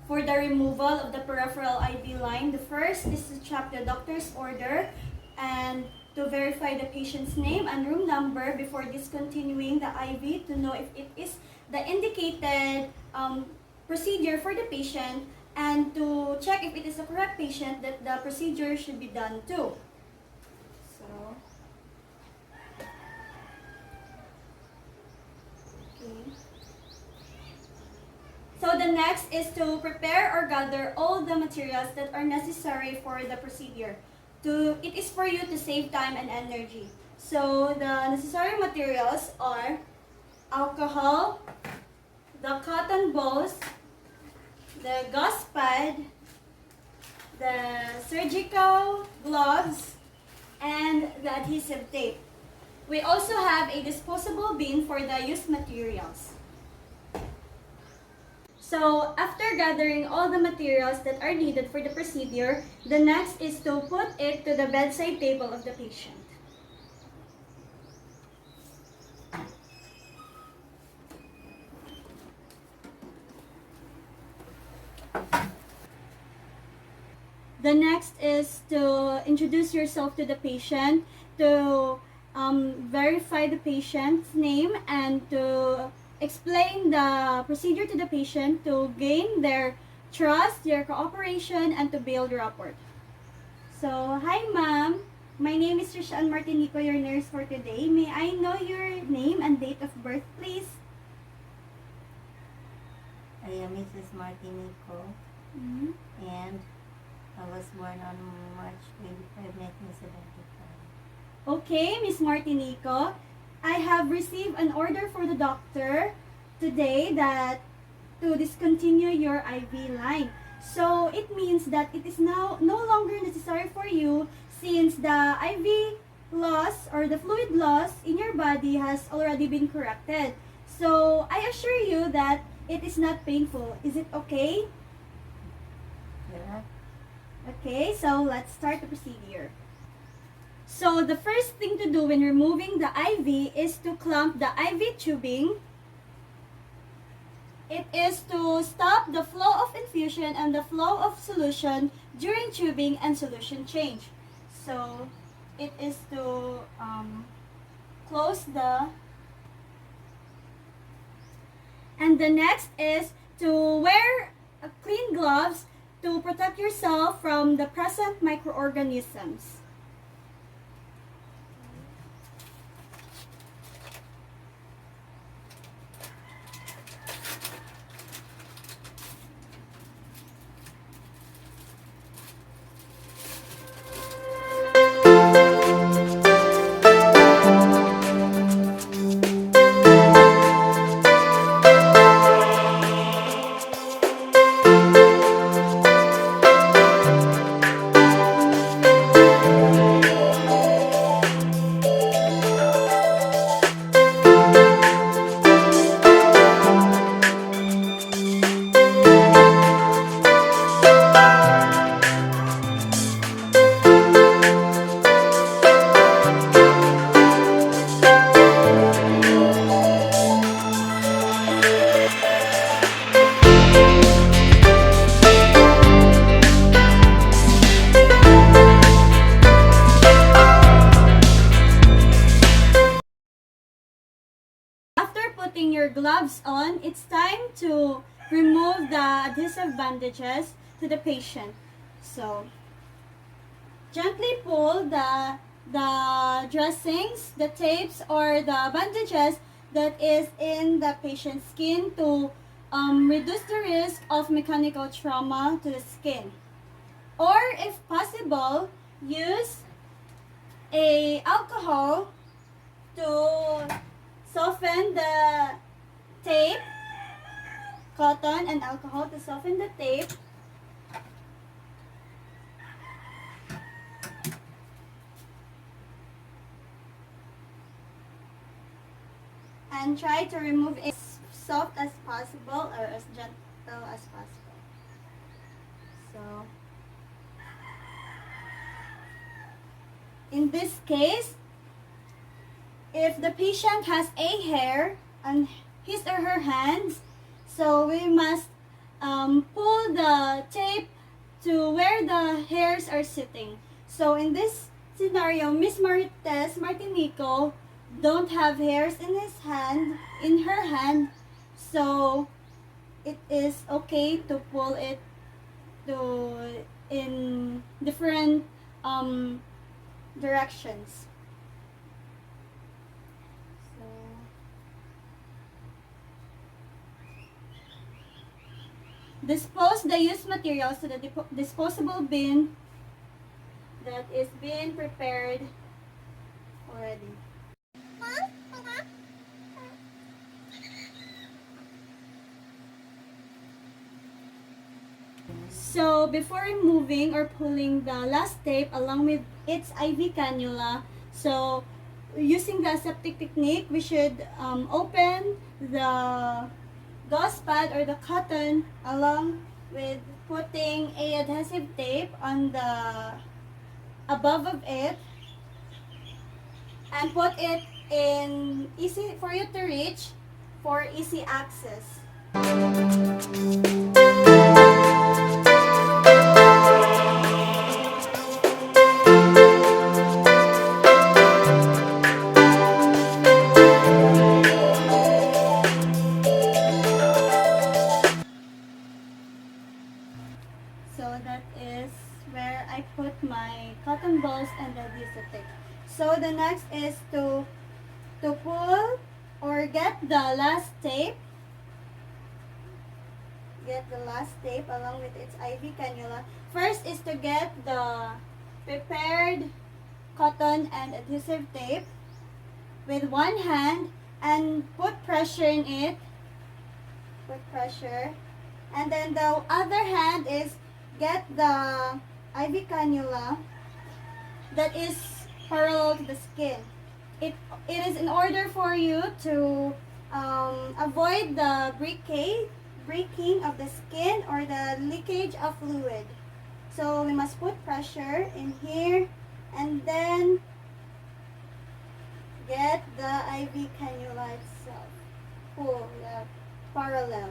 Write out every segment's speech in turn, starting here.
for the removal of the peripheral IV line. The first is to check the doctor's order and to verify the patient's name and room number before discontinuing the IV to know if it is the indicated procedure for the patient, and to check if it is the correct patient that the procedure should be done to. So the next is to prepare or gather all the materials that are necessary for the procedure. It is for you to save time and energy. So the necessary materials are alcohol, the cotton balls, the gauze pad, the surgical gloves, and the adhesive tape. We also have a disposable bin for the used materials. So, after gathering all the materials that are needed for the procedure, the next is to put it to the bedside table of the patient. The next is to introduce yourself to the patient, to verify the patient's name, and to explain the procedure to the patient to gain their trust, their cooperation, and to build rapport. So, hi ma'am. My name is Trishan Martinico, your nurse for today. May I know your name and date of birth, please? I am Mrs. Martinico, and I was born on March 25, 1975. Okay, Miss Martinico. I have received an order for the doctor today that to discontinue your IV line. So it means that it is now no longer necessary for you since the IV loss or the fluid loss in your body has already been corrected. So I assure you that it is not painful. Is it okay? Yeah. Okay, so let's start the procedure. So the first thing to do when removing the IV is to clamp the IV tubing. It is to stop the flow of infusion and the flow of solution during tubing and solution change. So it is to close the... And the next is to wear clean gloves to protect yourself from the present microorganisms. Putting your gloves on, it's time to remove the adhesive bandages to the patient. So, gently pull the dressings, the tapes, or the bandages that is in the patient's skin to reduce the risk of mechanical trauma to the skin. Or, if possible, use a alcohol to soften the tape, cotton and alcohol to soften the tape. And try to remove it as soft as possible or as gentle as possible. So, in this case, if the patient has a hair on his or her hands, so we must pull the tape to where the hairs are sitting. So in this scenario, Miss Marites Martinico don't have hairs in her hand, so it is okay to pull it to in different directions. So dispose the used materials to the disposable bin that is being prepared already. So before removing or pulling the last tape along with its IV cannula, so using the aseptic technique, we should open the gauze pad or the cotton along with putting a adhesive tape on the above of it and put it in easy for you to reach for easy access. So that is where I put my cotton balls and the adhesive tape. So the next is to pull or get the last tape. Get the last tape along with its IV cannula. First is to get the prepared cotton and adhesive tape with one hand and put pressure in it. Put pressure. And then the other hand is get the IV cannula that is parallel to the skin. It is in order for you to avoid the breaking of the skin or the leakage of fluid. So we must put pressure in here and then get the IV cannula itself. Pull the parallel.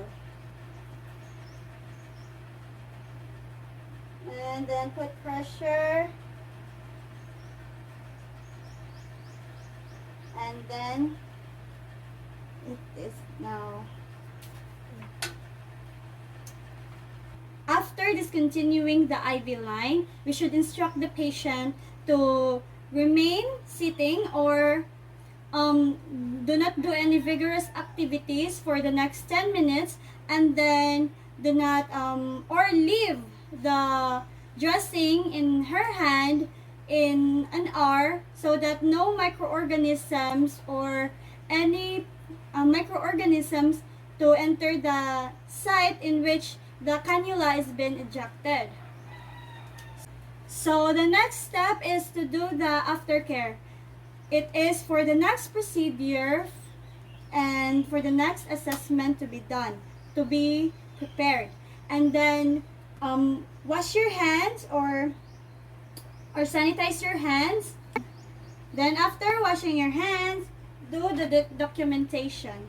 And then put pressure. And then it is now. After discontinuing the IV line, we should instruct the patient to remain sitting or do not do any vigorous activities for the next 10 minutes and then do not or leave the dressing in her hand in an hour so that no microorganisms or any microorganisms to enter the site in which the cannula is being ejected. So the next step is to do the aftercare. It is for the next procedure and for the next assessment to be done, to be prepared. And then wash your hands or sanitize your hands. Then after washing your hands, do the documentation.